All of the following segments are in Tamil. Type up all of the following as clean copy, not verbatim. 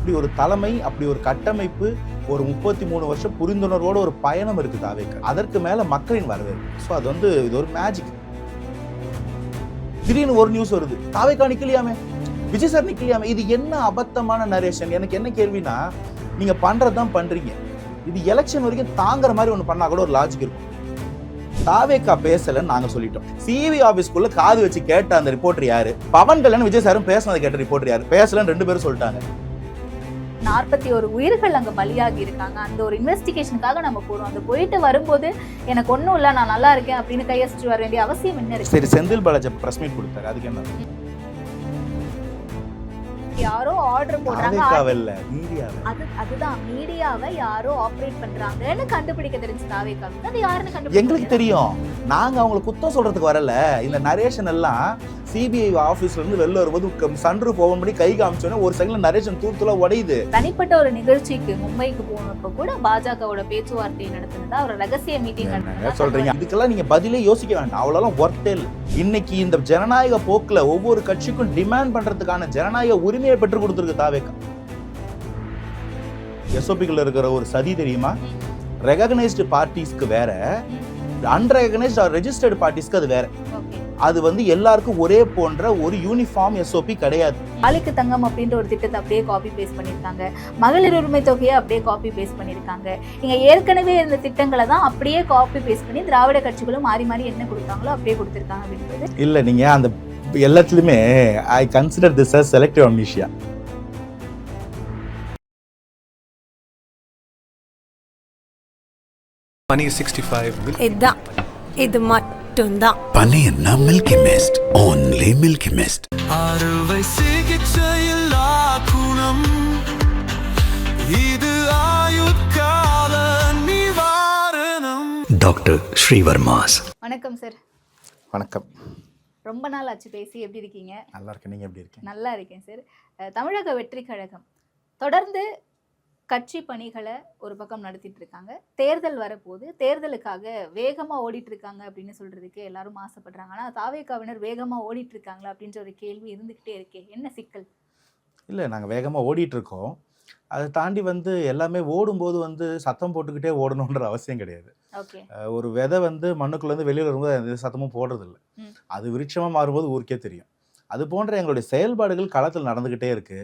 அப்படி ஒரு தலைமை, அப்படி ஒரு கட்டமைப்பு, ஒரு 33 வருஷம் புரிந்துணர்வோட ஒரு பயணம் இருக்கு தாவேக்கு. அதற்கு மேல மக்களின் வரவேற்பு. ஸோ அது இது ஒரு மேஜிக். திடீர்னு ஒரு நியூஸ் வருது, தாவேக்கா நிக்கலையாமே, விஜய் சார் நிக்கலையாமே. இது என்ன அபத்தமான நரேஷன்? எனக்கு என்ன கேள்வினா, நீங்க பண்றதுதான் பண்றீங்க. இது எலெக்ஷன் வரைக்கும் தாங்குற மாதிரி ஒண்ணு பண்ணா கூட ஒரு லாஜிக் இருக்கும். தாவேக்கா பேசலன்னு நாங்க சொல்லிட்டோம். சிவி ஆபீஸ்க்குள்ள காது வச்சு கேட்ட அந்த ரிப்போர்ட்டர் யாரு? பவன் கல்யாண் விஜய் சாரும் பேசினதை கேட்ட ரிப்போர்ட்டர் யாரு? பேசலன்னு 2 பேரும் சொல்லிட்டாங்க. 41 உயிர்கள் அங்க பலியாகி இருக்காங்க. அந்த ஒரு இன்வெஸ்டிகேஷனுக்காக நம்ம போறோம். அந்த போயிட்டு வரும்போது எனக்கு ஒண்ணும் இல்ல, நான் நல்லா இருக்கேன் அப்படின்னு கையசிட்டு வர வேண்டிய அவசியம் என்ன இருக்கு? சரி, செந்தில் பாலாஜி பிரஸ் மீட் கொடுத்தாரு, அதுக்கு என்ன? யாரோ ஆர்டர் போடுறாங்க, அதுதான் மீடியாவை யாரோ ஆபரேட் பண்றாங்கன்னு கண்டுபிடிக்க தெரிஞ்சு தாவேக்காவுக்கு அது யாருன்னு கண்டுபிடிக்க எங்களுக்கு தெரியும். நாங்க அவங்களை குத்தம் சொல்றதுக்கு வரல. இந்த நரேஷன் எல்லாம் சிபிஐ ஆபீஸ்ல இருந்து வெளில வரும்போது சன்ரூஃப் ஓபன் பண்ணி கை காமிச்சோன்னே ஒரு செகண்ட்ல நரேஷன் தூத்துல உடையுது. தனிப்பட்ட ஒரு நிகழ்ச்சிக்கு மும்பைக்கு போனப்ப கூட பாஜகவோட பேச்சுவார்த்தை நடத்தினதா ஒரு ரகசிய மீட்டிங் சொல்றீங்க. இதுக்கெல்லாம் நீங்க பதிலே யோசிக்க வேண்டாம். அவ்வளவு ஒர்த்தே இல்லை. இன்னைக்கு இந்த ஜனநாயக போக்குல ஒவ்வொரு கட்சிக்கும் டிமாண்ட் பண்றதுக்கான ஜனநாயக உரிமையை பெற்றுக் கொடுத்திருக்கு தாவேக்கா. எஸ்ஓபிக்குள்ள இருக்கிற ஒரு சதி தெரியுமா? ரெகக்னைஸ்டு பார்ட்டிஸ்க்கு வேற, அன்ரெகக்னைஸ்டு ஆர் ரெஜிஸ்டர்டு பார்ட்டிஸ்க்கு அது வேற. அது எல்லாருக்கும் ஒரே போன்ற ஒரு யூனிஃபார்ம் எஸ்ஓபி கிடையாது. ஆளுக்கு தங்கம் அப்படின்ற ஒரு திட்டத்தை அப்படியே காப்பி பேஸ்ட் பண்ணிருக்காங்க. மகளிர் உரிமை தொகையை அப்படியே காப்பி பேஸ்ட் பண்ணிருக்காங்க. நீங்க ஏற்கனவே இருந்த திட்டங்களை தான் அப்படியே காப்பி பேஸ்ட் பண்ணி திராவிட கட்சிகளும் மாறி மாறி என்ன கொடுத்தாங்களோ அப்படியே கொடுத்திருக்காங்க அப்படின்றது. இல்ல, நீங்க அந்த எல்லாத்துலயுமே I consider this as selective amnesia. Money 65 இது மட்டும்தான். பனியன்னா Milky Mist, only Milky Mist. அறுவை சிகிச்சையில் குணம் இது ஆயுட்கால நிவாரணம். டாக்டர் ஸ்ரீவர்மாஸ். வணக்கம் சார். வணக்கம். ரொம்ப நாள் ஆச்சு பேசி. எப்படி இருக்கீங்க? நல்லா இருக்கேன். நீங்க எப்படி இருக்கீங்க? நல்லா இருக்கேன் சார். தமிழக வெற்றி கழகம் தொடர்ந்து கட்சி பணிகளை ஒரு பக்கம் நடத்திட்டு இருக்காங்க. தேர்தல் வரப்போது தேர்தலுக்காக வேகமா ஓடிட்டு இருக்காங்க அப்படின்னு சொல்றதுக்கு எல்லாரும் ஆசைப்படுறாங்க. ஆனா தாவேக்காவினர் வேகமா ஓடிட்டு இருக்காங்களா அப்படின்ற ஒரு கேள்வி இருந்துகிட்டே இருக்கே. என்ன சிக்கல்? இல்லை, நாங்கள் வேகமாக ஓடிட்டு இருக்கோம். அதை தாண்டி எல்லாமே ஓடும்போது சத்தம் போட்டுக்கிட்டே ஓடணுன்ற அவசியம் கிடையாது. ஒரு விதை மண்ணுக்குள்ளேருந்து வெளியில் வரும்போது எந்த சத்தமும் போடுறதில்ல. அது விருட்சமாக மாறும்போது ஊருக்கே தெரியும். அது போன்ற எங்களுடைய செயல்பாடுகள் களத்தில் நடந்துக்கிட்டே இருக்கு.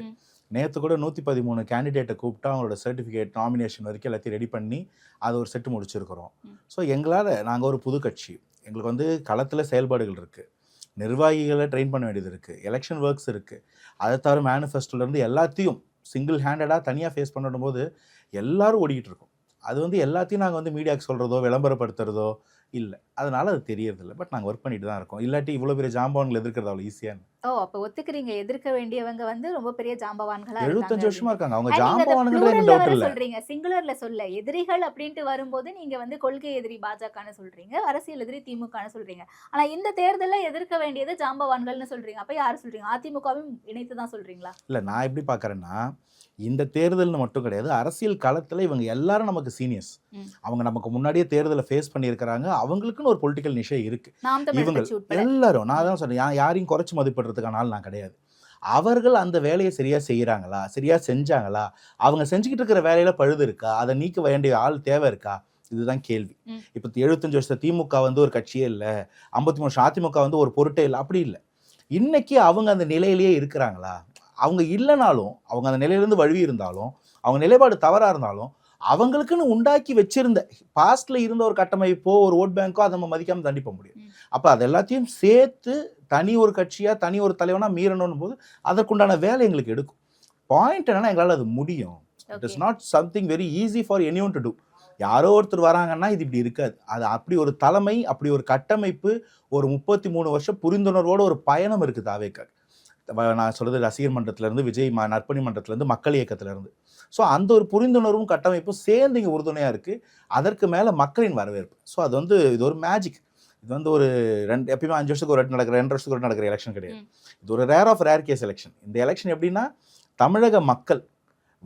நேற்று கூட 113 கேண்டிடேட்டை கூப்பிட்டா அவங்களோட சர்டிஃபிகேட் நாமினேஷன் வரைக்கும் எல்லாத்தையும் ரெடி பண்ணி அதை ஒரு செட்டு முடிச்சிருக்கிறோம். ஸோ எங்களால், நாங்கள் ஒரு புது கட்சி, எங்களுக்கு களத்தில் செயல்பாடுகள் இருக்குது, நிர்வாகிகளை ட்ரெயின் பண்ண வேண்டியது இருக்குது, எலெக்ஷன் ஒர்க்ஸ் இருக்குது. அதை தவிர மேனிஃபெஸ்டோலேருந்து எல்லாத்தையும் சிங்கிள் ஹேண்டடாக தனியாக ஃபேஸ் பண்ணும் போது எல்லாரும் ஓடிக்கிட்டு இருக்கோம். அது எல்லாத்தையும் நாங்கள் மீடியாவுக்கு சொல்கிறதோ விளம்பரப்படுத்துறதோ இல்லை. அதனால அது தெரியறதில்லை. பட் நாங்கள் ஒர்க் பண்ணிட்டு தான் இருக்கோம். இல்லாட்டி இவ்வளோ பெரிய ஜாம்பவான்கள் எதிர்க்கிறது அவ்வளோ ஈஸியான. அப்போ ஒத்துக்கிறீங்க, எதிர்க்க வேண்டியவங்க ரொம்ப பெரிய ஜாம்பவான்களா 75 வருஷமா இருக்காங்க. அவங்க ஜாம்பவான்கள் டவுட் இல்லை. சொல்றீங்க சிங்குலர்ல சொல்ல எதிரிகள் அப்படின்ட்டு வரும்போது நீங்க கொள்கை எதிரி பாஜகன்னு சொல்றீங்க, அரசியல் எதிரி திமுகன்னு சொல்றீங்க. ஆனா இந்த தேர்தலில் எதிர்க்க வேண்டியது ஜாம்பவான்கள்னு சொல்றீங்க. அப்ப யாரு சொல்றீங்க? அதிமுகவும் இணைத்து தான் சொல்றீங்களா? இல்லை, நான் எப்படி பார்க்கறேன்னா, இந்த தேர்தல்னு மட்டும் கிடையாது, அரசியல் களத்தில் இவங்க எல்லாரும் நமக்கு சீனியர்ஸ். அவங்க நமக்கு முன்னாடியே தேர்தலை ஃபேஸ் பண்ணியிருக்கிறாங்க. அவங்களுக்குன்னு ஒரு பொலிட்டிக்கல் நிஷை இருக்கு. இவங்க எல்லாரும், நான் தான் சொல்றேன், யாரையும் குறைச்சி மதிப்பிடுறதுக்கான ஆள் நான் கிடையாது. அவர்கள் அந்த வேலையை சரியா செய்யறாங்களா, சரியா செஞ்சாங்களா, அவங்க செஞ்சுக்கிட்டு இருக்கிற வேலையில பழுது இருக்கா, அதை நீக்க வேண்டிய ஆள் தேவை இருக்கா, இதுதான் கேள்வி. இப்போ 75 வருஷம் திமுக ஒரு கட்சியே இல்லை, 53 வருஷம் அதிமுக ஒரு பொருட்டே இல்லை, அப்படி இல்லை. இன்னைக்கு அவங்க அந்த நிலையிலேயே இருக்கிறாங்களா? அவங்க இல்லைனாலும், அவங்க அந்த நிலையிலிருந்து வழுவி இருந்தாலும், அவங்க நிலைப்பாடு தவறாக இருந்தாலும், அவங்களுக்குன்னு உண்டாக்கி வச்சிருந்த பாஸ்ட்ல இருந்த ஒரு கட்டமைப்போ ஒரு ஓட் பேங்கோ அதை நம்ம மதிக்காம தண்டிப்ப முடியும். அப்போ அது எல்லாத்தையும் சேர்த்து தனி ஒரு கட்சியா தனி ஒரு தலைவனா மீறணும் போது அதற்குண்டான வேலை எங்களுக்கு எடுக்கும். பாயிண்ட் என்னன்னா, எங்களால் அது முடியும். It is not something very easy for anyone to do. யாரோ ஒருத்தர் வராங்கன்னா இது இப்படி இருக்காது. அது அப்படி ஒரு தலைமை, அப்படி ஒரு கட்டமைப்பு, ஒரு 33 வருஷம் புரிந்துணர்வோட ஒரு பயணம் இருக்குது தாவேக்கா. நான் சொல்கிறது ரசிகர் மன்றத்திலேருந்து, விஜய் நற்பணி மன்றத்திலேருந்து, மக்கள் இயக்கத்திலேருந்து. ஸோ அந்த ஒரு புரிந்துணர்வும் கட்டமைப்பும் சேர்ந்து இங்கே உறுதுணையாக இருக்குது. அதற்கு மேலே மக்களின் வரவேற்பு. ஸோ அது இது ஒரு மேஜிக். இது ஒரு எப்பயுமே 5 வருஷத்துக்கு ஒரு நடக்கிற, 2 வருஷத்துக்கு ஒரு நடக்கிற எலெக்ஷன் கிடையாது. இது ஒரு rare of rare case election. இந்த எலெக்ஷன் எப்படின்னா, தமிழக மக்கள்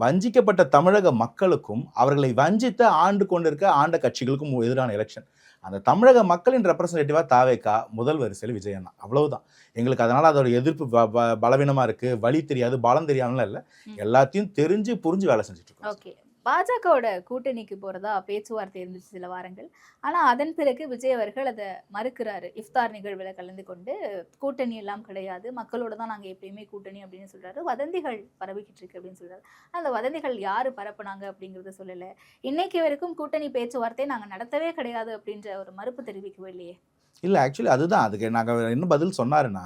வஞ்சிக்கப்பட்ட தமிழக மக்களுக்கும் அவர்களை வஞ்சித்த ஆண்டு கொண்டிருக்க ஆண்ட கட்சிகளுக்கும் எதிரான எலெக்ஷன். அந்த தமிழக மக்களின் ரெப்ரசன்டேட்டிவாக தாவேகா முதல் வரிசையில் விஜய் அண்ணா, அவ்வளவுதான். எங்களுக்கு அதனால் அதோட எதிர்ப்பு பலவீனமாக இருக்குது, வழி தெரியாது, பலம் தெரியாமலாம் இல்லை, எல்லாத்தையும் தெரிஞ்சு புரிஞ்சு வேலை செஞ்சுட்டு இருக்கோம். ஓகே, பாஜகவோட கூட்டணிக்கு போறதா பேச்சுவார்த்தை இருந்துச்சு சில வாரங்கள். ஆனா அதன் பிறகு விஜய் அவர்கள் அதை மறுக்கிறாரு. இஃப்தார் நிகழ்வில் கலந்து கொண்டு கூட்டணி எல்லாம் கிடையாது, மக்களோட தான் நாங்க எப்பயுமே கூட்டணி அப்படின்னு சொல்றாரு. வதந்திகள் பரவிக்கிட்டு இருக்கு அப்படின்னு சொல்றாரு. அந்த வதந்திகள் யாரு பரப்புனாங்க அப்படிங்கறத சொல்லல. இன்னைக்கு வரைக்கும் கூட்டணி பேச்சுவார்த்தை நாங்க நடத்தவே கிடையாது அப்படின்ற ஒரு மறுப்பு தெரிவிக்கவே இல்லையே. இல்லை, ஆக்சுவலி அதுதான். அதுக்கு நாங்கள் என்ன பதில் சொன்னாருன்னா,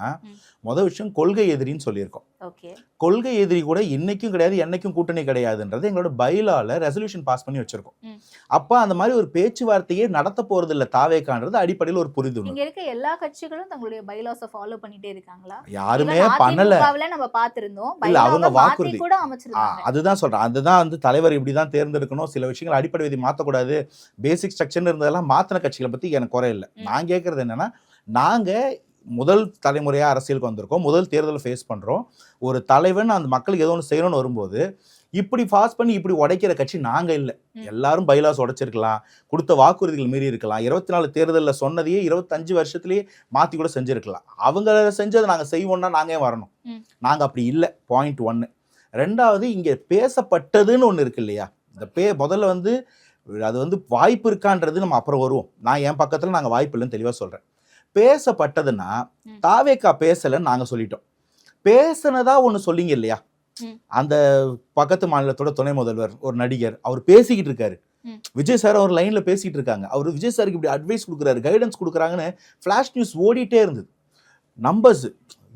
மொதல் விஷயம் கொள்கை எதிரின்னு சொல்லியிருக்கோம். ஓகே, கொள்கை எதிரி கூட இன்னைக்கும் கிடையாது, என்னைக்கும் கூட்டணி கிடையாதுன்றது எங்களோட பைலால ரெசல்யூஷன் பாஸ் பண்ணி வச்சிருக்கோம். அப்போ அந்த மாதிரி ஒரு பேச்சுவார்த்தையே நடத்த போறது இல்லை தாவேகான்றது அடிப்படையில் ஒரு புரிதல். இங்க இருக்க எல்லா கட்சிகளும் தங்களுடைய பைலாஸை ஃபாலோ பண்ணிட்டே இருக்காங்களா? யாருமே பண்ணல. நம்ம பார்த்திருந்தோம், இல்ல அவங்க வாக்குறுதி கூட அமைச்சிருக்காங்க. அதுதான் சொல்றேன். அதுதான் வந்து தலைவர் இப்படிதான் தேர்ந்தெடுக்கணும், சில விஷயங்கள் அடிப்படை விதி மாற்றக்கூடாது, பேசிக் ஸ்ட்ரக்சர் இருந்ததெல்லாம் மாத்தின கட்சிகளை பத்தி எனக்கு குறை இல்லை. நான் கேட்கறது என்னன்னா, நாங்க முதல் தலைமுறையாக அரசியலுக்கு வந்திருக்கோம், முதல் தேர்தலை ஃபேஸ் பண்ணுறோம். ஒரு தலைவன் அந்த மக்களுக்கு ஏதோ ஒன்று செய்யணும்னு வரும்போது இப்படி பாஸ் பண்ணி இப்படி உடைக்கிற கட்சி நாங்கள் இல்லை. எல்லாரும் பைலாஸ் உடைச்சிருக்கலாம், கொடுத்த வாக்குறுதிகள் மீறி இருக்கலாம், 24 தேர்தலில் சொன்னதையே 25 வருஷத்துலேயே மாற்றி கூட செஞ்சுருக்கலாம். அவங்க செஞ்சதை நாங்கள் செய்வோம்னா நாங்கள் ஏன் வரணும்? நாங்கள் அப்படி இல்லை. பாயிண்ட் 1. 2வது, இங்கே பேசப்பட்டதுன்னு ஒன்று இருக்கு இல்லையா, இந்த முதல்ல வந்து அது வந்து வாய்ப்பு இருக்கான்றது நம்ம அப்புறம் வருவோம். நான் என் பக்கத்தில் நாங்கள் வாய்ப்பு இல்லைன்னு தெளிவாக சொல்கிறேன். பேசப்பட்டதுன்னா தாவேகா பேசலைன்னு நாங்கள் சொல்லிட்டோம். பேசினதா ஒன்று சொல்லிங்க இல்லையா, அந்த பக்கத்து மாநிலத்தோட துணை முதல்வர் ஒரு நடிகர் அவர் பேசிக்கிட்டு இருக்காரு, விஜய் சார் அவர் லைன்ல பேசிட்டு இருக்காங்க, அவர் விஜய் சாருக்கு இப்படி அட்வைஸ் கொடுக்குறாரு, கைடன்ஸ் கொடுக்குறாங்கன்னு ஃபிளாஷ் நியூஸ் ஓடிட்டே இருந்தது. நம்பர்ஸ்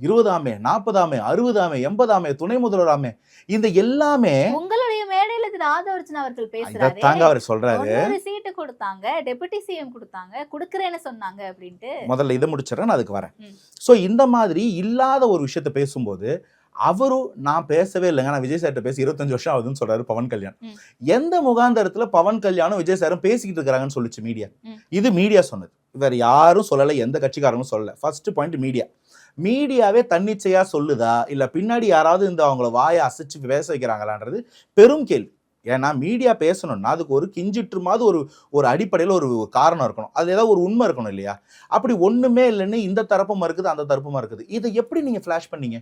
20 40 60 80 துணை முதல்வராமே, இந்த எல்லாமே உங்களுடைய மேடையில திரு ஆதவர்ஜன் அவர்கள் பேசுறாரு. இதைத்தாங்க அவர் சொல்றாரு. ஒரு சீட்டு கொடுத்தாங்க, டெபுட்டி சிஎம் கொடுத்தாங்க, கொடுக்கறேன்னு சொன்னாங்க அப்படின்ட்டு. முதல்ல இதை முடிச்சிடறேன், நான் அதுக்கு வரேன். ஸோ இந்த மாதிரி இல்லாத ஒரு விஷயத்த பேசும்போது அவரும் நான் பேசவே இல்லைங்க, நான் விஜய் சார்ட்ட பேசி 25 வருஷம் ஆகுதுன்னு சொல்றாரு பவன் கல்யாண். எந்த முகாந்தரத்துல பவன் கல்யாணும் விஜய் சாரும் பேசிக்கிட்டு இருக்கிறாங்கன்னு சொல்லிச்சு மீடியா. இது மீடியா சொன்னது, வேற யாரும் சொல்லலை, எந்த கட்சிக்காரங்களும் சொல்லலை. ஃபர்ஸ்ட் பாயிண்ட், மீடியாவே தன்னிச்சையா சொல்லுதா இல்ல பின்னாடி யாராவது இந்த அவங்கள வாயை அசைச்சு பேச வைக்கிறாங்களான்றது பெரும் கேள்வி. ஏன்னா மீடியா பேசணும்னா அதுக்கு ஒரு கிஞ்சிட்டுமாவது ஒரு அடிப்படையில் ஒரு காரணம் இருக்கணும், அது ஏதாவது ஒரு உண்மை இருக்கணும் இல்லையா? அப்படி ஒண்ணுமே இல்லைன்னு இந்த தரப்புமா இருக்குது, அந்த தரப்புமா இருக்குது. இதை எப்படி நீங்க ஃபிளாஷ் பண்ணீங்க?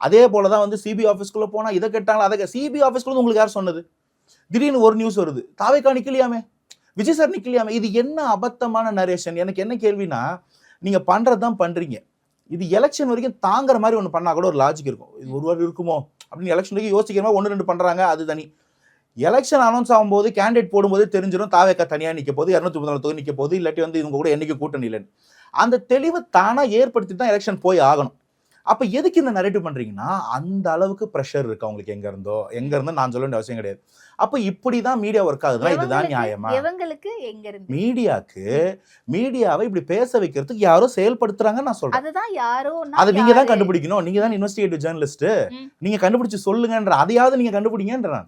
அதே போலதான் வந்து சிபி ஆஃபீஸ்க்குள்ள போனா இதை கேட்டாங்களா, அதை சிபி ஆஃபீஸ்க்குள்ள உங்களுக்கு யார் சொன்னது? திடீர்னு ஒரு நியூஸ் வருது, தாவேகா நிக்கலையாமே, விஜய் சார் நிக்கலையாமே. இது என்ன அபத்தமான நரேஷன்? எனக்கு என்ன கேள்வினா, நீங்க பண்றதுதான் பண்றீங்க. இது எலெக்ஷன் வரைக்கும் தாங்குற மாதிரி ஒன்று பண்ணா கூட ஒரு லாஜிக் இருக்கும். இது ஒரு வாரம் இருக்குமோ அப்படின்னு எலெக்ஷன் வரைக்கும் யோசிக்கிற மாதிரி 1 2 பண்றாங்க, அது தனி. எலெக்ஷன் அனௌன்ஸ் ஆகும்போது கேண்டிடேட் போடும்போது தெரிஞ்சிடும் தாவேகா தனியாக நிற்க போது, 234 தொகுதி நிற்க போது, இல்லாட்டி வந்து இவங்க கூட என்னைக்கு கூட்டணி இல்லைன்னு. அந்த தெளிவு தானா ஏற்படுத்தி தான் எலெக்ஷன் போய் ஆகணும். அப்ப எதுக்கு இந்த நரேட்டிவ் பண்றீங்கன்னா, அந்த அளவுக்கு ப்ரெஷர் இருக்கு அவங்களுக்கு எங்க இருந்தோ நான் சொல்ல வேண்டிய அவசியம் கிடையாது. அப்ப இப்படிதான் மீடியா ஒர்க் ஆகுதுன்னா இதுதான் நியாயமா? மீடியாக்கு மீடியாவை இப்படி பேச வைக்கிறதுக்கு யாரோ செயல்படுத்துறாங்கன்னு நான் சொல்றேன். அதுதான் யாரோ, அதை நீங்க தான் கண்டுபிடிக்கணும். நீங்க தான் இன்வெஸ்டிகேட்டிவ் ஜேர்னலிஸ்ட், நீங்க கண்டுபிடிச்சு சொல்லுங்கன்ற, அதையாவது நீங்க கண்டுபிடிங்கன்ற.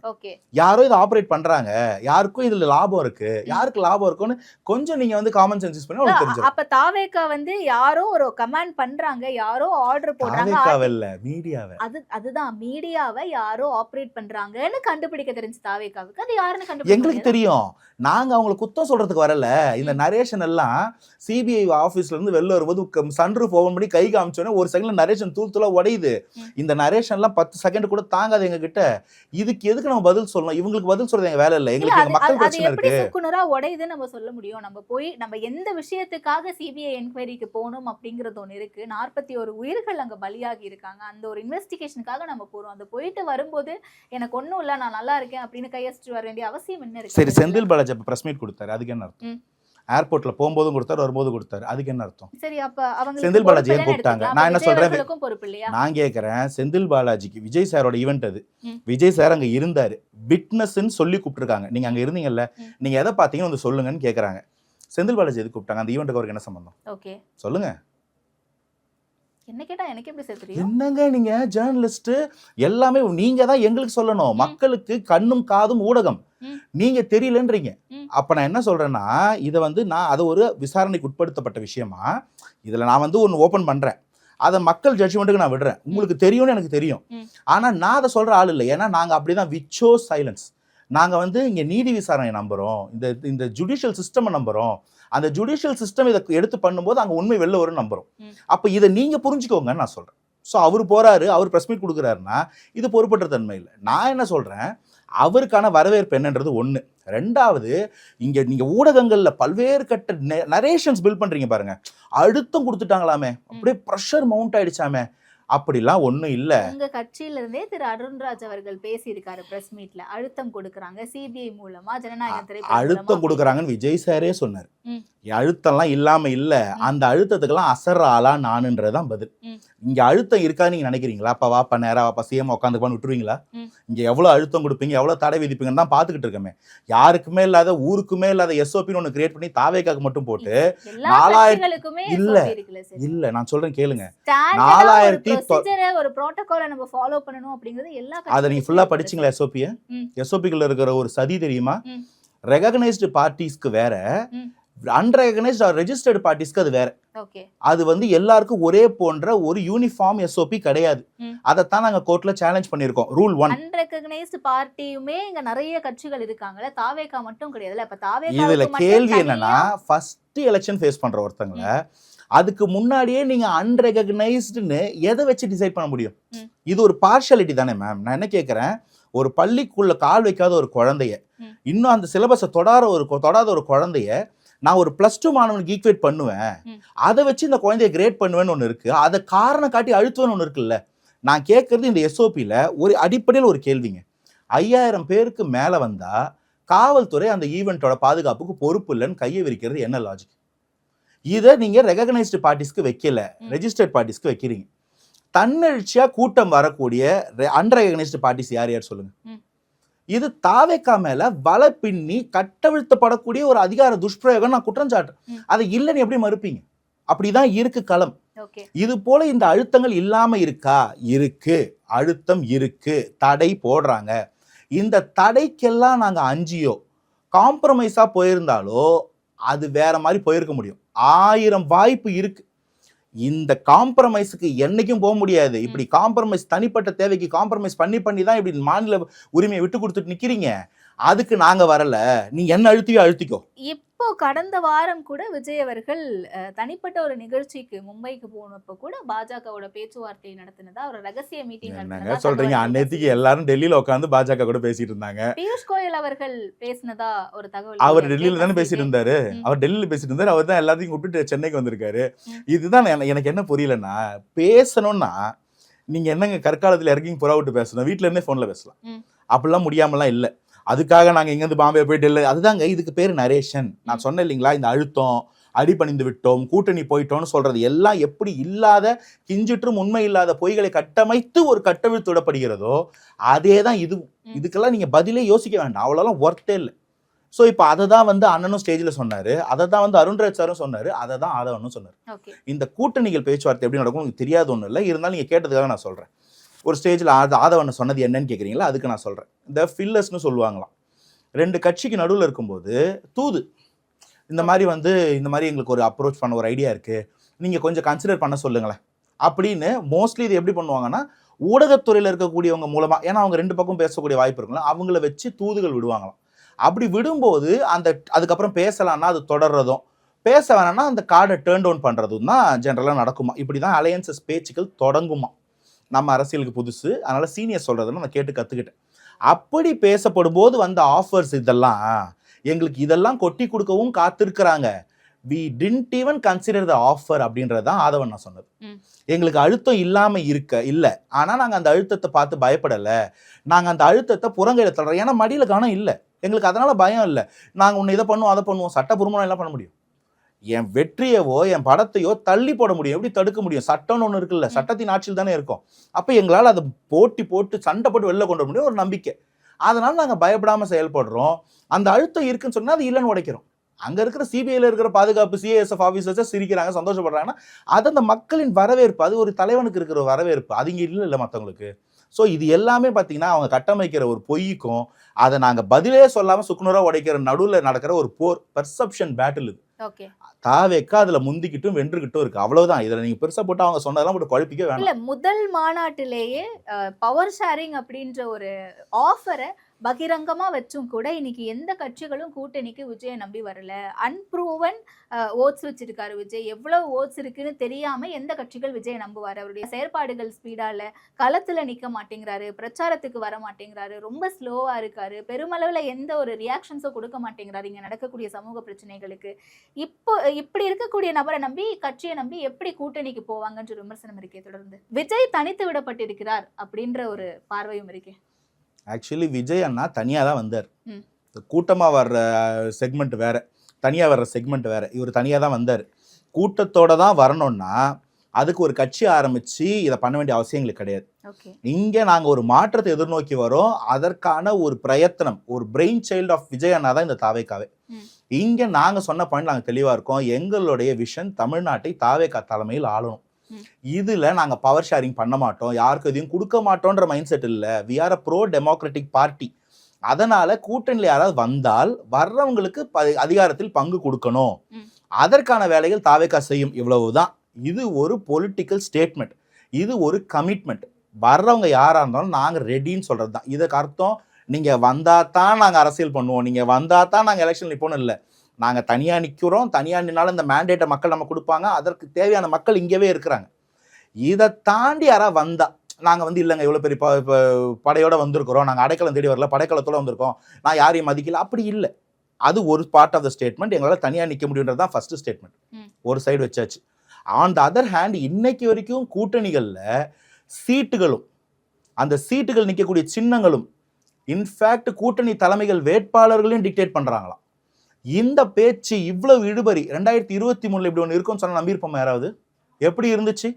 யாரோ இதை ஆபரேட் பண்றாங்க, யாருக்கும் இதுல லாபம் இருக்கு, யாருக்கு லாபம் இருக்குன்னு கொஞ்சம் நீங்க வந்து காமன் சென்ஸ் யூஸ் பண்ணி உங்களுக்கு தெரிஞ்சிடும். அப்ப தாவேகா வந்து யாரோ ஒரு கமாண்ட் பண்றாங்க, யாரோ ஆர்டர் போடுறாங்க, தாவேகாவை இல்ல மீடியாவை. அதுதான் மீடியாவை யாரோ ஆபரேட் பண்றாங்கன்னு கண்டுபிடிக்க தெரிஞ்சு தாவேகாவுக்கு அது யாருன்னு கண்டுபிடிக்க எங்களுக்கு தெரியும். நாங்க அவங்களை குத்தம் சொல்றதுக்கு வரல. இந்த நரேஷன் எல்லாம் சிபிஐ ஆபீஸ்ல இருந்து வெளில வரும்போது சன்ரூஃப் ஓபன் பண்ணி கை காமிச்சோன்னே ஒரு செகண்ட்ல நரேஷன் தூள் உடையுது. இந்த நரேஷன் எல்லாம் 10 செகண்ட் கூட தாங்காது எங்க கிட்ட. இதுக்கு எதுக்கு நம்ம பதில் சொல்லணும்? இவங்களுக்கு பதில் சொல்றது எங்க வேலை இல்ல, எங்களுக்கு மக்கள் பிரச்சனை இருக்கு. சுக்குனரா உடையுதுன்னு நம்ம சொல்ல முடியும். நம்ம எந்த விஷயத்துக்காக சிபிஐ என்கொயரிக்கு போகணும் அப்படிங்கறது ஒன்று இருக்கு. 41 உயிர்கள் அங்க பலியாகி இருக்காங்க. அந்த ஒரு இன்வெஸ்டிகேஷனுக்காக நம்ம போறோம். அந்த போயிட்டு வரும்போது எனக்கு ஒன்றும் இல்லை, நான் நல்லா இருக்கேன் அப்படின்னு கையெழுத்து வர வேண்டிய அவசியம் என்ன இருக்கு? சரி, செந்தில் பாலாஜி பிரஸ் மீட் கொடுத்தாரு, அதுக்கு என்ன அர்த்தம்? ஏர்போர்ட்ல போகும்போதும் கொடுத்தாரு, வரும்போது கொடுத்தாரு, அதுக்கு என்ன அர்த்தம்? சரி, அப்ப அவங்க செந்தில் பாலாஜியை கூப்பிட்டாங்க. நான் என்ன சொல்றேன், நான் கேட்கிறேன், செந்தில் பாலாஜிக்கு விஜய் சாரோட ஈவென்ட் அது, விஜய் சார் அங்க இருந்தாரு, விட்னஸ்ன்னு சொல்லி கூப்பிட்டுருக்காங்க. நீங்க அங்க இருந்தீங்கல்ல, நீங்க எதை பாத்தீங்கன்னு வந்து சொல்லுங்கன்னு கேக்குறாங்க. செந்தில் பாலாஜி எதுக்கு கூப்பிட்டாங்க? அந்த ஈவெண்ட்டுக்கு அவருக்கு என்ன சம்பந்தம்? ஓகே, சொல்லுங்க. என்ன கேட்டா எனக்கு எப்படி சார் தெரியும்? என்னங்க நீங்க ஜேர்னலிஸ்ட், எல்லாமே நீங்க தான் எங்களுக்கு சொல்லணும். மக்களுக்கு கண்ணும் காதும் ஊடகம், நீங்க தெரியலன்றீங்க. அப்ப நான் என்ன சொல்றேன்னா, இதை வந்து நான் அதை ஒரு விசாரணைக்கு உட்படுத்தப்பட்ட விஷயமா இதுல நான் வந்து ஒன்று ஓபன் பண்றேன். அதை மக்கள் ஜட்ஜ்மெண்ட்டுக்கு நான் விடுறேன். உங்களுக்கு தெரியும்னு எனக்கு தெரியும். ஆனால் நான் அதை சொல்கிற ஆள் இல்லை. ஏன்னா நாங்கள் அப்படி தான் விச்சோ சைலன்ஸ். நாங்கள் வந்து இங்கே நீதி விசாரணை நம்புகிறோம், இந்த ஜுடிஷியல் சிஸ்டமை நம்புகிறோம். அந்த ஜுடிஷியல் சிஸ்டம் இதை எடுத்து பண்ணும்போது அங்கே உண்மை வெளில வரும் நம்புகிறோம். அப்போ இதை நீங்கள் புரிஞ்சுக்கோங்கன்னு நான் சொல்கிறேன். ஸோ அவர் போகிறாரு, அவர் ப்ரெஸ் மீட் கொடுக்குறாருன்னா இது பொறுப்பற்ற தன்மை இல்லை. நான் என்ன சொல்கிறேன், அவருக்கான வரவேற்பு என்னன்றது ஒன்று. ரெண்டாவது, இங்கே நீங்கள் ஊடகங்களில் பல்வேறு கட்ட நரேஷன்ஸ் பில்ட் பண்ணுறீங்க பாருங்க. அழுத்தம் கொடுத்துட்டாங்களாமே, அப்படியே ப்ரெஷர் மவுண்ட் ஆயிடுச்சாமே, அப்படிலாம் ஒன்றும் இல்லை. உங்க கட்சியில இருந்தே திரு அருண்ராஜ் அவர்கள் பேசியிருக்காரு பிரஸ் மீட்ல. அழுத்தம் கொடுக்குறாங்க சிபிஐ மூலமா, ஜனநாயகம் திரைப்படம் அழுத்தம் கொடுக்குறாங்கன்னு விஜய் சாரே சொன்னார். அழுத்தம்லாம் இல்லாம இல்ல, அந்த அழுத்தத்துக்கெல்லாம் அசர்ற ஆளா நானுன்றதுதான் பதில். இங்க அழுத்தம் இருக்கான்னு நீங்க நினைக்கிறீங்களா? அப்பா வாப்பா நேரா வாப்பா சிஎம் உட்காந்துப்பான்னு விட்டுருவீங்களா? இங்க எவ்வளவு அழுத்தம் கொடுப்பீங்க, எவ்வளவு தடை விதிப்பீங்கன்னு தான் பாத்துக்கிட்டு இருக்கமே. யாருக்குமே இல்லாத, ஊருக்குமே இல்லாத எஸ்ஓபின்னு ஒன்று கிரியேட் பண்ணி தாவேக்காக்கு மட்டும் போட்டு 4000 இல்ல நான் சொல்றேன் கேளுங்க. 4000 ஒரு புரோட்டோகாலை நம்ம ஃபாலோ பண்ணனும் அப்படிங்கிறது எல்லா அதை நீங்க ஃபுல்லா படிச்சீங்களா? எஸ்ஓபிக்குள்ள இருக்கிற ஒரு சதி தெரியுமா? ரெகக்னைஸ்டு பார்ட்டிஸ்க்கு வேற, அன்ரெகனைஸ்டு ஆர் ரெஜிஸ்டர்டு பார்ட்டிஸ்க்கு அது வேற. அது வந்து எல்லாருக்கும் ஒரே போன்ற ஒரு யூனிஃபார்ம் எஸ்ஓபி கிடையாது. அதைத்தான் நாங்க கோர்ட்ல சேலஞ்ச் பண்ணிருக்கோம். ரூல் 1. அன்ரெகனைஸ்டு பார்ட்டியுமே இங்க நிறைய கட்சிகள் இருக்காங்கல, தாவேகா மட்டும் கிடையாதுல. அப்ப தாவேகா இதுல கேள்வி என்னன்னா, ஃபர்ஸ்ட் எலெக்ஷன் ஃபேஸ் பண்ற ஒருத்தங்கள அதுக்கு முன்னாடியே நீங்க அன்ரெகனைஸ்டுன்னு எதை வச்சு டிசைட் பண்ண முடியும்? இது ஒரு பார்ஷியாலிட்டி தானே மேம். நான் என்ன கேட்கறேன், ஒரு பள்ளிக்குள்ள கால் வைக்காத ஒரு குழந்தைய, இன்னும் அந்த சிலபஸை தொடாத ஒரு குழந்தைய நான் ஒரு +2 மாணவனுக்கு ஈக்குவேட் பண்ணுவேன், அதை வச்சு இந்த குழந்தைய கிரேட் பண்ணுவேன்னு ஒன்று இருக்கு. அதை காரணம் காட்டி அழுத்துவேன்னு ஒன்று இருக்குல்ல. நான் கேட்கறது இந்த எஸ்ஓபியில் ஒரு அடிப்படையில் ஒரு கேள்விங்க. 5000 பேருக்கு மேலே வந்தா காவல்துறை அந்த ஈவெண்ட்டோட பாதுகாப்புக்கு பொறுப்பு இல்லைன்னு கையை விரிக்கிறது என்ன லாஜிக்? இதை நீங்க ரெகக்னைஸ்டு பார்ட்டிஸ்க்கு வைக்கல, ரெஜிஸ்டர்ட் பார்ட்டிஸ்க்கு வைக்கிறீங்க. தன்னெழுச்சியா கூட்டம் வரக்கூடிய அன்ரெகனைஸ்டு பார்ட்டிஸ் யார் யார் சொல்லுங்க. இது தாவேக்கா மேல வலை பின்னி கட்டவிழ்த்தப்படக்கூடிய ஒரு அதிகார துஷ்பிரயோகம் நான் குற்றம் சாட்டுறேன். அதை இல்லைன்னு எப்படி மறுப்பீங்க? அப்படிதான் இருக்கு களம். இது போல இந்த அழுத்தங்கள் இல்லாம இருக்கா? இருக்கு, அழுத்தம் இருக்கு, தடை போடுறாங்க. இந்த தடைக்கெல்லாம் நாங்க அஞ்சியோ காம்ப்ரமைஸா போயிருந்தாலோ அது வேற மாதிரி போயிருக்க முடியும். 1000 வாய்ப்பு இருக்கு. இந்த காம்ப்ரமைஸுக்கு என்னைக்கும் போக முடியாது. இப்படி காம்ப்ரமைஸ், தனிப்பட்ட தேவைக்கு காம்ப்ரமைஸ் பண்ணி தான் இப்படி மாநில உரிமையை விட்டு கொடுத்துட்டு நிக்கிறீங்க. அதுக்கு நாங்க வரல, நீ என்ன அழுத்திக்கோ. இப்போ கடந்த வாரம் கூட விஜய் அவர்கள் தனிப்பட்ட ஒரு நிகழ்ச்சிக்கு மும்பைக்கு போனப்ப கூட பாஜகவோட பேச்சுவார்த்தை நடத்தினதா ஒரு ரகசிய மீட்டிங் நடத்தினதா சொல்றீங்க. அன்னைக்கு எல்லாரும் டெல்லியில உட்காந்து பாஜக கூட பேசிட்டு இருந்தாங்க. பியூஷ் கோயல் அவர்கள் பேசினதா ஒரு தகவல். அவர் டெல்லியில தானே பேசிட்டு இருந்தாரு. அவர் தான் எல்லாத்தையும் கூப்பிட்டு சென்னைக்கு வந்திருக்காரு. இதுதான் எனக்கு என்ன புரியலன்னா, பேசணும்னா நீங்க என்னங்க கற்காலத்துல இறங்கி புறா விட்டு பேசணும், வீட்டுல இருந்தே போன்ல பேசலாம். அப்படிலாம் முடியாமலாம் இல்லை. அதுக்காக நாங்கள் இங்கேருந்து பாம்பே போயிட்டு இல்லை. அதுதாங்க இதுக்கு பேர் நரேஷன். நான் சொன்னேன் இல்லைங்களா, இந்த அழுத்தம், அடிபணிந்து விட்டோம், கூட்டணி போயிட்டோம்னு சொல்றது எல்லாம் எப்படி இல்லாத, கிஞ்சிற்றும் உண்மை இல்லாத பொய்களை கட்டமைத்து ஒரு கட்டவிழ்த்து விடப்படுகிறதோ அதே தான் இதுவும். இதுக்கெல்லாம் நீங்க பதிலே யோசிக்க வேண்டாம், அவ்வளோலாம் ஒர்த்தே இல்லை. ஸோ இப்போ அதை தான் வந்து அண்ணனும் ஸ்டேஜில் சொன்னார், அதை தான் வந்து அருண்ராஜ் சாரும் சொன்னார், அதை தான் ஆதவனும் சொன்னார். இந்த கூட்டணிகள் பேச்சுவார்த்தை எப்படி நடக்கும் உங்களுக்கு தெரியாது ஒன்றும் இல்லை. இருந்தாலும் நீங்கள் கேட்டதுக்காக நான் சொல்கிறேன். ஒரு ஸ்டேஜில் ஆதவனை சொன்னது என்னன்னு கேட்குறீங்களா, அதுக்கு நான் சொல்கிறேன். இந்த ஃபில்லர்ஸ்னு சொல்லுவாங்களாம். 2 கட்சிக்கு நடுவில் இருக்கும்போது தூது, இந்த மாதிரி எங்களுக்கு ஒரு அப்ரோச் பண்ண ஒரு ஐடியா இருக்குது, நீங்கள் கொஞ்சம் கன்சிடர் பண்ண சொல்லுங்களேன் அப்படின்னு. மோஸ்ட்லி இது எப்படி பண்ணுவாங்கன்னா, ஊடகத்துறையில் இருக்கக்கூடியவங்க மூலமாக, ஏன்னா அவங்க 2 பக்கம் பேசக்கூடிய வாய்ப்பு இருக்குங்களா, அவங்கள வச்சு தூதுகள் விடுவாங்களாம். அப்படி விடும்போது அதுக்கப்புறம் பேசலான்னா அது தொடர்றதும், பேச வேணாம்னா அந்த கார்டை டேர்ன் டவுன் பண்ணுறதும் தான் ஜென்ரலாக நடக்குமா. இப்படி தான் அலையன்சஸ் பேச்சுக்கள் தொடங்குமா. நம்ம அரசியலுக்கு புதுசு, அதனால சீனியர் சொல்றதுன்னு நான் கேட்டு கத்துக்கிட்டேன். அப்படி பேசப்படும் போது வந்த ஆஃபர்ஸ் இதெல்லாம் எங்களுக்கு இதெல்லாம் கொட்டி கொடுக்கவும் காத்திருக்கிறாங்க. we didn't even consider the offer அப்படின்றது தான் ஆதவன் நான் சொன்னது. எங்களுக்கு அழுத்தம் இல்லாம இல்லை, ஆனா நாங்க அந்த அழுத்தத்தை பார்த்து பயப்படலை, நாங்க அந்த அழுத்தத்தை புறங்கையில தள்ளுறோம். ஏன்னா மடியில காணம் இல்லை எங்களுக்கு, அதனால பயம் இல்லை. நாங்க ஒன்று இதை பண்ணுவோம் அதை பண்ணுவோம், சட்டபூர்வமாக எல்லாம் பண்ண முடியும். என் வெற்றியவோ என் படத்தையோ தள்ளி போட முடியும், எப்படி தடுக்க முடியும்? சட்டம்னு ஒன்று இருக்குல்ல, சட்டத்தின் ஆட்சியில் தானே இருக்கும். அப்போ எங்களால் அதை போட்டு சண்டை போட்டு வெளில கொண்டு வர முடியும், ஒரு நம்பிக்கை. அதனால நாங்கள் பயப்படாமல் செயல்படுறோம். அந்த அழுத்தம் இருக்குன்னு சொன்னால் அது இல்லைன்னு உடைக்கிறோம். அங்கே இருக்கிற சிபிஐயில் இருக்கிற பாதுகாப்பு சிஏஎஸ்எஃப் ஆஃபீஸர்ஸை சிரிக்கிறாங்க, சந்தோஷப்படுறாங்கன்னா அது அந்த மக்களின் வரவேற்பு, அது ஒரு தலைவனுக்கு இருக்கிற வரவேற்பு, அது இங்கே இல்லை மற்றவங்களுக்கு. ஸோ இது எல்லாமே பார்த்தீங்கன்னா அவங்க கட்டமைக்கிற ஒரு பொய்க்கும் அதை நாங்கள் பதிலே சொல்லாமல் சுக்குநூறாக உடைக்கிற நடுவில் நடக்கிற ஒரு போர், பெர்செப்ஷன் பேட்டில் இது. ஓகே. தாவேக்கா அதுல முந்திக்கிட்டும் வென்றுகிட்டும் இருக்கு, அவ்வளவுதான். இதுல நீங்க பெருசா போட்டு அவங்க சொன்னதெல்லாம் போட்டு குழப்பிக்க வேணாம். இல்ல முதல் மாநாட்டிலேயே பவர் ஷேரிங் அப்படின்ற ஒரு ஆஃபரை பகிரங்கமா வச்சும் கூட இன்னைக்கு எந்த கட்சிகளும் கூட்டணிக்கு விஜயை நம்பி வரல. அன்ப்ரூவன் ஓட்ஸ் வச்சிருக்காரு விஜய். எவ்வளவு ஓட்ஸ் இருக்குன்னு தெரியாம எந்த கட்சிகள் விஜயை நம்புவாரு? அவருடைய செயற்பாடுகள் ஸ்பீடால, களத்துல நிக்க மாட்டேங்கிறாரு, பிரச்சாரத்துக்கு வர மாட்டேங்கிறாரு, ரொம்ப ஸ்லோவா இருக்காரு, பெருமளவுல எந்த ஒரு ரியாக்ஷன்ஸும் கொடுக்க மாட்டேங்கிறாரு இங்க நடக்கக்கூடிய சமூக பிரச்சனைகளுக்கு. இப்போ இப்படி இருக்கக்கூடிய நபரை நம்பி, கட்சியை நம்பி எப்படி கூட்டணிக்கு போவாங்கன்ற விமர்சனம் இருக்கே தொடர்ந்து. விஜய் தனித்து விடப்பட்டிருக்கிறார் அப்படின்ற ஒரு பார்வையும் இருக்கே. ஆக்சுவலி விஜய் அண்ணா தனியாக தான் வந்தார். கூட்டமாக வர்ற செக்மெண்ட் வேற, தனியாக வர்ற செக்மெண்ட் வேற. இவர் தனியாக தான் வந்தார். கூட்டத்தோட தான் வரணும்னா அதுக்கு ஒரு கட்சி ஆரம்பித்து இதை பண்ண வேண்டிய அவசியங்களுக்கு கிடையாது. இங்கே நாங்கள் ஒரு மாற்றத்தை எதிர்நோக்கி வரோம். அதற்கான ஒரு பிரயத்தனம், ஒரு பிரெயின் சைல்டு ஆஃப் விஜய் அண்ணா தான் இந்த தாவேக்காவே. இங்கே நாங்கள் சொன்ன பாயிண்ட் நாங்கள் தெளிவாக இருக்கோம். எங்களுடைய விஷன் தமிழ்நாட்டை தாவேக்கா தலைமையில் ஆளணும். இதுல நாங்க பவர் ஷேரிங் பண்ண மாட்டோம், யாருக்கு எதையும் கொடுக்க மாட்டோன்ற மைண்ட் செட் இல்ல. We are a pro democratic party. அதனால கூட்டணியில் யாராவது வந்தால் வர்றவங்களுக்கு அதிகாரத்தில் பங்கு கொடுக்கணும். அதற்கான வேலைகள் தாவேக்கா செய்யும், இவ்வளவுதான். இது ஒரு பொலிட்டிக்கல் ஸ்டேட்மெண்ட், இது ஒரு கமிட்மெண்ட். வர்றவங்க யாரா இருந்தாலும் நாங்க ரெடின்னு சொல்றது தான். இதுக்கு அர்த்தம் நீங்க வந்தா தான் நாங்க அரசியல் பண்ணுவோம், நீங்க வந்தா தான் நாங்க எலெக்ஷன் நிற்போம் இல்லை. நாங்கள் தனியாக நிற்கிறோம், தனியாக நின்னாலும் இந்த மேண்டேட்டை மக்கள் நம்ம கொடுப்பாங்க, அதற்கு தேவையான மக்கள் இங்கேவே இருக்கிறாங்க. இதை தாண்டி யாராவது வந்தால் நாங்கள் இல்லைங்க இவ்வளோ பெரிய படையோடு வந்திருக்கிறோம், நாங்கள் அடைக்கலம் தேடி வரல, படைக்கலத்தோடு வந்திருக்கோம், நான் யாரையும் மதிக்கல, அப்படி இல்லை. அது ஒரு பார்ட் ஆஃப் த ஸ்டேட்மெண்ட். எங்களால் தனியாக நிற்க முடியுன்றது தான் ஃபர்ஸ்ட் ஸ்டேட்மெண்ட். ஒரு சைடு வச்சாச்சு. ஆன் த அதர் ஹேண்ட் இன்னைக்கு வரைக்கும் கூட்டணிகளில் சீட்டுகளும் அந்த சீட்டுகள் நிற்கக்கூடிய சின்னங்களும் இன்ஃபேக்ட் கூட்டணி தலைமைகள் வேட்பாளர்களையும் டிக்டேட் பண்ணுறாங்களாம். இந்த பேச்சு இவ்வளவு இழுபறி 2023 இப்படி ஒன்று இருக்கும்னு சொன்னால் நம்பியிருப்போம் யாராவது? எப்படி இருந்துச்சு?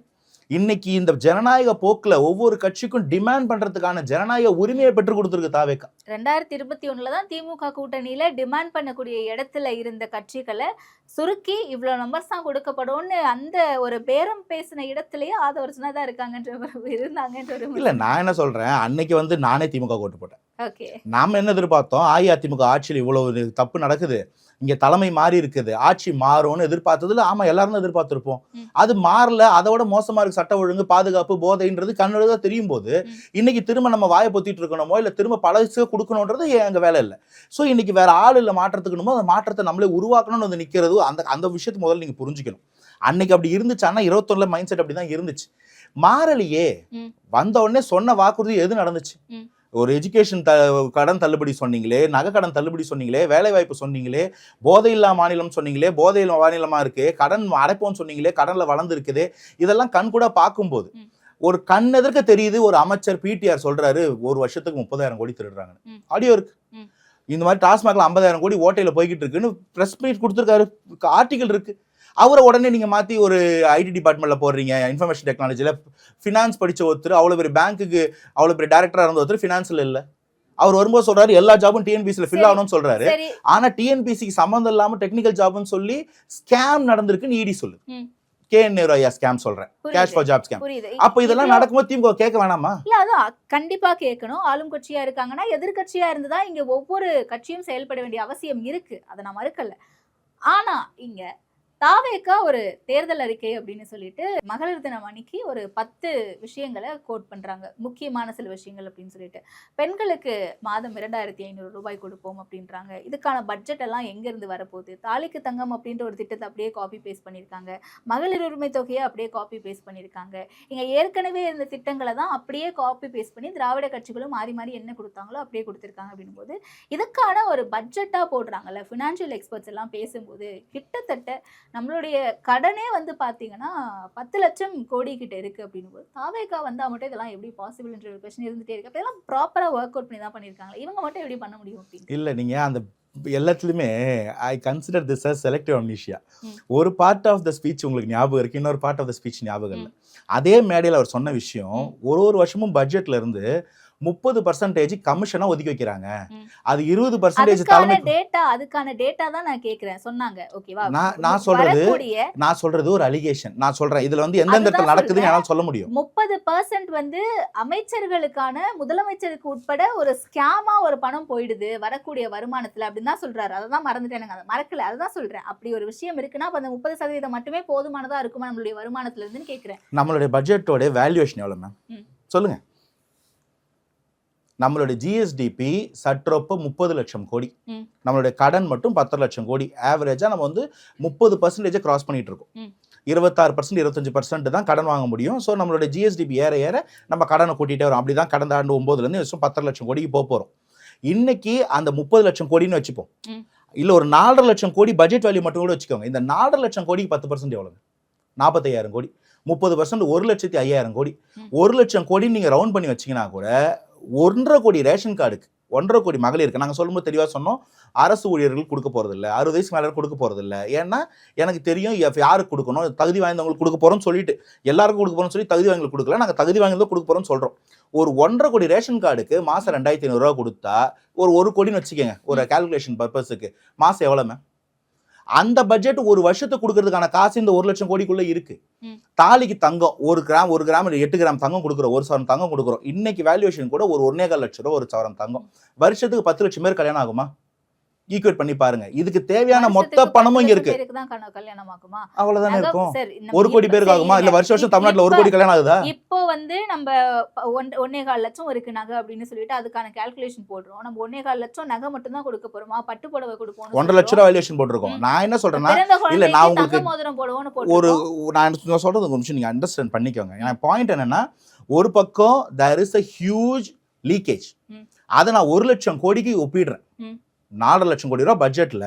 இன்னைக்கு இந்த ஜனநாயக போக்குல ஒவ்வொரு கட்சிக்கும் டிமாண்ட் பண்றதுக்கான ஜனநாயக உரிமையை பெற்றுக் கொடுத்துருக்கு தாவேக்கா. 2021 தான் திமுக கூட்டணியில டிமாண்ட் பண்ணக்கூடிய இடத்துல இருந்த கட்சிகளை சுருக்கி இவ்வளவு நம்பர்ஸ் தான் கொடுக்கப்படும்னு அந்த ஒரு பேரம் பேசின இடத்துலயே ஆதவர்ஜனா தான் இருந்தாங்கன்ற. இல்ல நான் என்ன சொல்றேன், அன்னைக்கு நானே திமுக ஓட்டு போட்டேன். நாம என்ன எதிர்பார்த்தோம், அஇஅதிமுக ஆட்சியில் இவ்வளவு தப்பு நடக்குது, இங்க தலைமை மாறி இருக்குது, ஆட்சி மாறும்னு எதிர்பார்த்ததுல ஆமா எல்லாரும் எதிர்பார்த்திருப்போம். அது மாறல, அதோட மோசமா இருக்கு சட்ட ஒழுங்கு, பாதுகாப்பு, போதைன்றது கண்ணோட தெரியும் போது இன்னைக்கு திரும்ப நம்ம வாயை பொத்திட்டு இருக்கணுமோ இல்ல திரும்ப பழசு கொடுக்கணும்ன்றது எங்க வேலை இல்லை. ஸோ இன்னைக்கு வேற ஆள் இல்லை மாற்றத்துக்கணுமோ, அந்த மாற்றத்தை நம்மளே உருவாக்கணும்னு நிக்கிறது. அந்த விஷயத்தை முதல்ல நீங்க புரிஞ்சுக்கணும். அன்னைக்கு அப்படி இருந்துச்சு, ஆனா 21 மைண்ட் செட் அப்படிதான் இருந்துச்சு. மாறலையே. வந்த உடனே சொன்ன வாக்குறுதி எது நடந்துச்சு? ஒரு எஜுகேஷன் கடன் தள்ளுபடி சொன்னீங்களே, நகை கடன் தள்ளுபடி சொன்னீங்களே, வேலை வாய்ப்பு சொன்னீங்களே, போதையில்லா மாநிலம் சொன்னீங்களே, போதையில்லா மாநிலமா இருக்கு, கடன் அடைப்போம்னு சொன்னீங்களே, கடன்ல வளர்ந்து இருக்குது. இதெல்லாம் கண் கூட பார்க்கும்போது ஒரு கண் எதற்க தெரியுது. ஒரு அமைச்சர் பிடிஆர் சொல்றாரு, ஒரு வருஷத்துக்கு 30,000 கோடி திருடுறாங்க. ஆடியோ இருக்கு. இந்த மாதிரி டாஸ்மாக்ல 50,000 கோடி ஓட்டையில போய்கிட்டு இருக்குன்னு பிரஸ் மீட் கொடுத்துருக்காரு, ஆர்டிகல் இருக்கு. அவரை உடனே நீங்க மாத்தி ஒரு ஐடி டிபார்ட்மெண்ட்ல போடுறீங்க, இன்ஃபர்மேஷன் டெக்னாலஜில ஃபினான்ஸ் படிச்ச ஒருத்தர், அவ்வளவு பெரிய பேங்க்குக்கு அவ்வளவு பெரிய டைரக்டரா இருந்த ஒருத்தர் ஃபினான்ஸ்ல இல்ல. அவர் வரும்போது சொல்றாரு எல்லா ஜாபும் டிஎன்பிசில ஃபில் ஆகணும்னு சொல்றாரு. ஆனா டிஎன்பிசிக்கு சம்பந்தம் இல்லாம டெக்னிக்கல் ஜாப்னு சொல்லி ஸ்கேம் நடந்திருக்குன்னு இடி சொல்லு. கேஎன்ஐயா ஸ்கேம் சொல்றேன், கேஷ் ஃபார் ஜாப் ஸ்கேம். அப்ப இதெல்லாம் நடக்கும்போது திமுக கேட்க வேணாமா? இல்ல அதான் கண்டிப்பா கேட்கணும். ஆளும் கட்சியா இருக்காங்கன்னா எதிர்கட்சியா இருந்துதா இங்க ஒவ்வொரு கட்சியும் செயல்பட வேண்டிய அவசியம் இருக்கு, அதை நான் மறுக்கல. ஆனா இங்க தாவேக்கா ஒரு தேர்தல் அறிக்கை அப்படின்னு சொல்லிட்டு மகளிர் தினம் அன்னைக்கு ஒரு 10 விஷயங்களை கோட் பண்றாங்க, முக்கியமான சில விஷயங்கள் அப்படின்னு சொல்லிட்டு. பெண்களுக்கு மாதம் 2,500 ரூபாய் கொடுப்போம் அப்படின்றாங்க. இதுக்கான பட்ஜெட் எல்லாம் எங்க இருந்து வரப்போகுது? தாலிக்கு தங்கம் அப்படின்ற ஒரு திட்டத்தை அப்படியே காப்பி பேஸ்ட் பண்ணியிருக்காங்க. மகளிர் உரிமை தொகையை அப்படியே காப்பி பேஸ்ட் பண்ணியிருக்காங்க. இங்க ஏற்கனவே இருந்த திட்டங்களை தான் அப்படியே காப்பி பேஸ்ட் பண்ணி திராவிட கட்சிகளும் மாறி மாறி என்ன கொடுத்தாங்களோ அப்படியே கொடுத்துருக்காங்க. அப்படின்னும் போது இதுக்கான ஒரு பட்ஜெட்டா போடுறாங்கல்ல, ஃபினான்ஷியல் எக்ஸ்பர்ட்ஸ் எல்லாம் பேசும்போது கிட்டத்தட்ட நம்மளுடைய கடனே பாத்தீங்கன்னா 10 லட்சம் கோடி கிட்ட இருக்கு. அப்படின்னு தாவேக்கா வந்தா மட்டும் இதெல்லாம் எப்படி பாசிபிள்ன்ற ஒரு கொஸ்டின் இருந்துட்டே இருக்கு. அப்ப ப்ராப்பரா ஒர்க் அவுட் பண்ணி தான் பண்ணிருக்காங்க. இவங்க மட்டும் எப்படி பண்ண முடியும் அப்படின்னு இல்ல. நீங்க அந்த எல்லாத்துலயுமே I consider this as selective amnesia. ஒரு பார்ட் ஆஃப் த ஸ்பீச் உங்களுக்கு ஞாபகம் இருக்கு, இன்னொரு பார்ட் ஆஃப் த ஸ்பீச் ஞாபகம் இல்லை. அதே மேடையில் அவர் சொன்ன விஷயம், ஒரு வருஷமும் பட்ஜெட்ல இருந்து 30% கமிஷனா ஒதுக்கி வைக்கிறாங்க. ம். அது 20% அதுக்கான தலைமை டேட்டா தான் நான் கேக்குறேன் சொன்னாங்க. ஓகேவா? நான் சொல்றது ஒரு அலிகேஷன். நான் சொல்றேன் இதுல வந்து எந்தெந்த இடத்துல நடக்குதுன்னு என்னால சொல்ல முடியும். 30% வந்து அமைச்சர்களுக்கான முதலமைச்சருக்கு உட்பட ஒரு ஸ்கேமா ஒரு பணம் போயிடுது வரக்கூடிய வருமானத்துல அப்படின்னு தான் சொல்றாரு. அததான் மறந்துட்டேனுங்க. அதை மறக்கல. அதுதான் சொல்றேன். அப்படி ஒரு விஷயம் இருக்குன்னா அப்ப அந்த 30% மட்டுமே போதுமானதா இருக்குமா நம்மளுடைய வருமானத்துல இருந்துன்னு கேக்குறேன். நம்மளுடைய பட்ஜெட்டோட வேல்யூவேஷன் எவ்வளவு மேம்? சொல்லுங்க. நம்மளுடைய ஜிஎஸ்டிபி சற்றொப்ப 30 லட்சம் கோடி. நம்மளுடைய கடன் மட்டும் 10 லட்சம் கோடி. ஆவரேஜா நம்ம வந்து 30% கிராஸ் பண்ணிட்டு இருக்கோம். 26% 25% தான் கடன் வாங்க முடியும். ஸோ நம்மளுடைய ஜிஎஸ்டிபி ஏற ஏற நம்ம கடனை கூட்டிகிட்டே வரும். அப்படி தான் கடந்த ஆண்டு 9லேருந்து 10 லட்சம் கோடிக்கு போகிறோம். இன்னைக்கு அந்த 30 லட்சம் கோடின்னு வச்சுப்போம். இல்லை ஒரு 4.5 லட்சம் கோடி பட்ஜெட் வேல்யூ மட்டும் கூட வச்சுக்கோங்க. இந்த 4.5 லட்சம் கோடிக்கு 10% எவ்வளவு? 45,000 கோடி. 30% 1,05,000 கோடி. 1 லட்சம் கோடி நீங்கள் ரவுண்ட் பண்ணி வச்சிங்கன்னா கூட 1.5 கோடி ரேஷன் கார்டுக்கு 1.5 கோடி மகளிருக்கு நாங்கள் சொல்லும்போது தெளிவாக சொன்னோம், அரசு ஊழியர்கள் கொடுக்க போகிறதில்ல, 60 வயசு மேலே கொடுக்க போகிறதில்ல. ஏன்னா எனக்கு தெரியும் யாருக்கு கொடுக்கணும், தகுதி வாய்ந்தவங்களுக்கு கொடுக்க போகிறோம்னு சொல்லிட்டு எல்லாருக்கும் கொடுக்க போகிறோம்னு சொல்லி தகுதி வாய்ந்தவங்களுக்கு கொடுக்கல, நாங்கள் தகுதி வாய்ந்தவங்க கொடுக்க போகிறோம்னு சொல்கிறோம். ஒரு 1.5 கோடி ரேஷன் கார்டுக்கு மாதம் 2,500 ரூபா கொடுத்தா ஒரு கோடின்னு வச்சுக்கோங்க ஒரு கால்குலேஷன் பர்பஸுக்கு. மாதம் எவ்வளோமே? அந்த பட்ஜெட் ஒரு வருஷத்துக்கு கொடுக்கறதுக்கான காசு இந்த 1 லட்சம் கோடிக்குள்ள இருக்கு. தாலிக்கு தங்கம் 1 கிராம் 8 கிராம் தங்கம் கொடுக்குறோம், 1 சவரம் தங்கம் கொடுக்குறோம். இன்னைக்கு வேல்யூவேஷன் கூட ஒரு 1.25 லட்சம் ரூபா 1 சவரம் தங்கம். வருஷத்துக்கு 10 லட்சம் பேர் கல்யாணம் ஆகுமா? ஈக்குவேட் பண்ணி பாருங்க. இதுக்கு தேவையான மொத்த பணமும் இங்க இருக்கு. அவ்வளவுதானே இருக்கும். 1 கோடி பேருக்கு ஆகுமா? இல்ல வருஷம் தமிழ்நாட்டுல 1 கோடி கல்யாணம் ஆகுதா? இப்போ வந்து நம்ம 1.25 லட்சம் இருக்கு நகை அப்படின்னு சொல்லிட்டு அதுக்கான கால்குலேஷன் போடுறோம். நம்ம 1.25 லட்சம் நகை மட்டும் தான் கொடுக்க போறோமா? பட்டு புடவை கொடுப்போம். 1.5 லட்சம் ரூபாய் வேல்யூவேஷன் போட்டிருக்கோம். நான் என்ன சொல்றேன்னா, இல்ல நான் உங்களுக்கு மோதிரம் போடுவோம்னு ஒரு நான் சொல்றது ஒரு நிமிஷம் நீங்க அண்டர்ஸ்டாண்ட் பண்ணிக்கோங்க. என் பாயிண்ட் என்னன்னா, ஒரு பக்கம் there is a huge leakage. அதை நான் 1 லட்சம் கோடிக்கு ஒப்பிடுறேன். 4.5 லட்சம் கோடி ரூபாய் பட்ஜெட்ல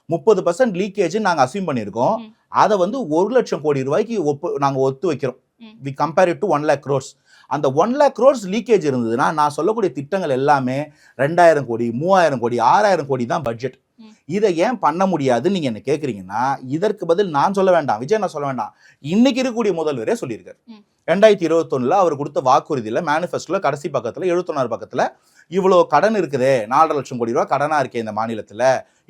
30% லீக்கேஜ் நாங்க அசியூம் பண்ணியிருக்கோம். அதை வந்து 1 லட்சம் கோடி ரூபாய்க்கு நாங்க ஒத்து வைக்கிறோம். we compare it to 1 lakh crores. அந்த 1 lakh crores லீக்கேஜ் இருந்ததுன்னா நான் சொல்லக்கூடிய திட்டங்கள் எல்லாமே 2,000 கோடி 3,000 கோடி 6,000 கோடி தான் பட்ஜெட். இதை ஏன் பண்ண முடியாதுன்னு நீங்க என்ன கேக்குறீங்கன்னா, இதற்கு பதில் நான் சொல்ல வேண்டாம், விஜய் நான் சொல்ல வேண்டாம், இன்னைக்கு இருக்கக்கூடிய முதல்வரே சொல்லியிருக்காரு. 2021 அவர் கொடுத்த வாக்குறுதியில மேனிஃபெஸ்டோல கடைசி பக்கத்துல 71 பக்கத்துல இவ்வளோ கடன் இருக்குதே, 4.5 லட்சம் கோடி ரூபாய் கடனா இருக்கே இந்த மாநிலத்துல,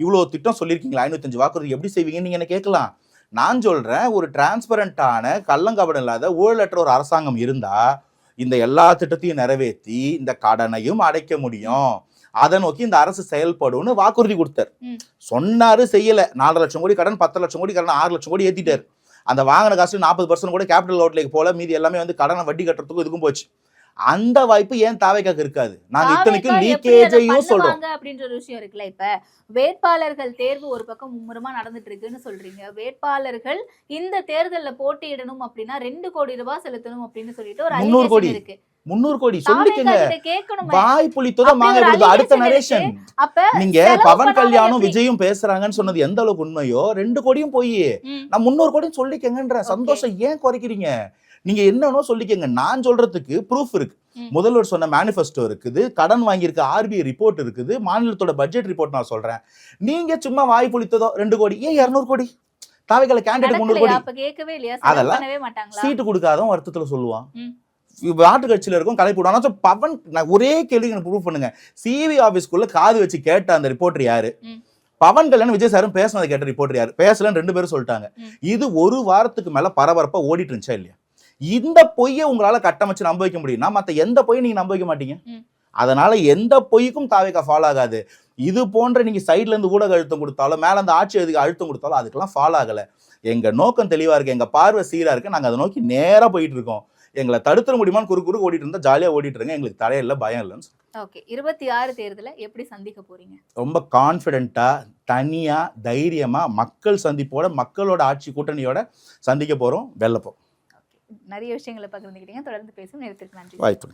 இவ்வளோ திட்டம் சொல்லியிருக்கீங்களா, 505 வாக்குறுதி எப்படி செய்வீங்கன்னு நீங்க என்ன கேட்கலாம். நான் சொல்றேன், ஒரு டிரான்ஸ்பரண்டான கள்ளங்கபடம் இல்லாத ஊழலற்ற ஒரு அரசாங்கம் இருந்தா இந்த எல்லா திட்டத்தையும் நிறைவேற்றி இந்த கடனையும் அடைக்க முடியும். அதை நோக்கி இந்த அரசு செயல்படும்னு வாக்குறுதி கொடுத்தார். சொன்னாரு, செய்யல. 4 லட்சம் கோடி கடன், 10 லட்சம் கோடி கடன், 6 லட்சம் கோடி ஏத்திட்டாரு. அந்த வாங்கின காசு 40% கூட கேபிட்டல் அவுட்லேக்கு போல, மீதி எல்லாமே வந்து கடனை வட்டி கட்டுறதுக்கும் இதுக்கும் போச்சு. அந்த வாய்ப்பு ஏன் தாவேக்காக்கு இருக்காது? நாங்க இத்தனைக்கும் லீக்கேஜையும் சொல்றோம் அப்படின்ற ஒரு விஷயம் இருக்குல்ல. இப்ப வேட்பாளர்கள் தேர்வு ஒரு பக்கம் மும்முரமா நடந்துட்டு இருக்குன்னு சொல்றீங்க. வேட்பாளர்கள் இந்த தேர்தல்ல போட்டியிடணும் அப்படின்னா 2 கோடி ரூபாய் செலுத்தணும் அப்படின்னு சொல்லிட்டு ஒரு 300 கோடி இருக்கு. 300 கோடி சொல்லிக்கங்க. வாய் புளித்தோட மாங்க அடுத்த நரேஷன். நீங்க பவன் கல்யாணும் விஜயும் பேசுறாங்கன்னு சொன்னது எந்த அளவுக்கு உண்மையோ, 2 கோடியும் போய் நான் 300 கோடியும் சொல்லிக்கங்கன்ற சந்தோஷம் ஏன் குறைக்கிறீங்க? நீங்க என்னன்னோ சொல்லிக்கங்க. நான் சொல்றதுக்கு ப்ரூஃப் இருக்கு. முதல்வர் சொன்ன மேனிஃபெஸ்டோ இருக்குது, கடன் வாங்கியிருக்க RBI ரிப்போர்ட் இருக்குது, மாநிலத்தோட பட்ஜெட் ரிப்போர்ட் நான் சொல்றேன். நீங்க சும்மா வாய் புளித்ததோ 2 கோடி, ஏன் 200 கோடி? தாவேக்கால கேண்டிடேட் 300 கோடி. அதெல்லாம் சீட்டு கொடுக்காதவன் வருத்தத்துல சொல்லுவான். நாட்டு கட்சியில இருக்கும் கலை போடுவாங்க. பவன், ஒரே கேள்வி எனக்கு ப்ரூவ் பண்ணுங்க. சிவி ஆபீஸ்க்குள்ள காது வச்சு கேட்ட அந்த ரிப்போர்ட்டர் யாரு? பவன் கல்யாணம் விஜய் சாரும் பேசினதை கேட்ட ரிப்போர்ட்டர் யாரு? பேசலன்னு 2 பேரும் சொல்லிட்டாங்க. இது 1 வாரத்துக்கு மேல பரபரப்பா ஓடிட்டு இருந்துச்சா இல்லையா? இந்த பொய்யை உங்களால கட்டமைச்சு நம்ப வைக்க முடியும்னா மத்த எந்த பொய்யும் நீங்க நம்ப வைக்க மாட்டீங்க. அதனால எந்த பொய்க்கும் தாவேக்கா ஃபாலோ ஆகாது. இது போன்ற நீங்க சைட்ல இருந்து ஊடக அழுத்தம் கொடுத்தாலும், மேல அந்த ஆட்சி எதுக்கு அழுத்தம் கொடுத்தாலும் அதுக்கெல்லாம் ஃபாலோ ஆகல. எங்க நோக்கம் தெளிவா இருக்கு, எங்க பார்வை சீரா இருக்கு, நாங்க அதை நோக்கி நேரா போயிட்டு இருக்கோம். எங்களை தடுத்துற முடியுமான்னு குறு ஓடிட்டு இருந்தா ஜாலியா ஓடிட்டு இருங்க, எங்களுக்கு தடையில்லை, பயம் இல்லைன்னு. ஓகே, 26 தேர்தலை எப்படி சந்திக்க போறீங்க? ரொம்ப கான்ஃபிடென்ட்டா, தனியா, தைரியமா, மக்கள் சந்திப்போட, மக்களோட ஆட்சி கூட்டணியோட சந்திக்க போறோம், வெல்ல போறோம். நிறைய விஷயங்களை பகிர்ந்துக்கிட்டீங்க. தொடர்ந்து பேசும் நேரத்திற்கு நன்றி. வாய்ப்பு.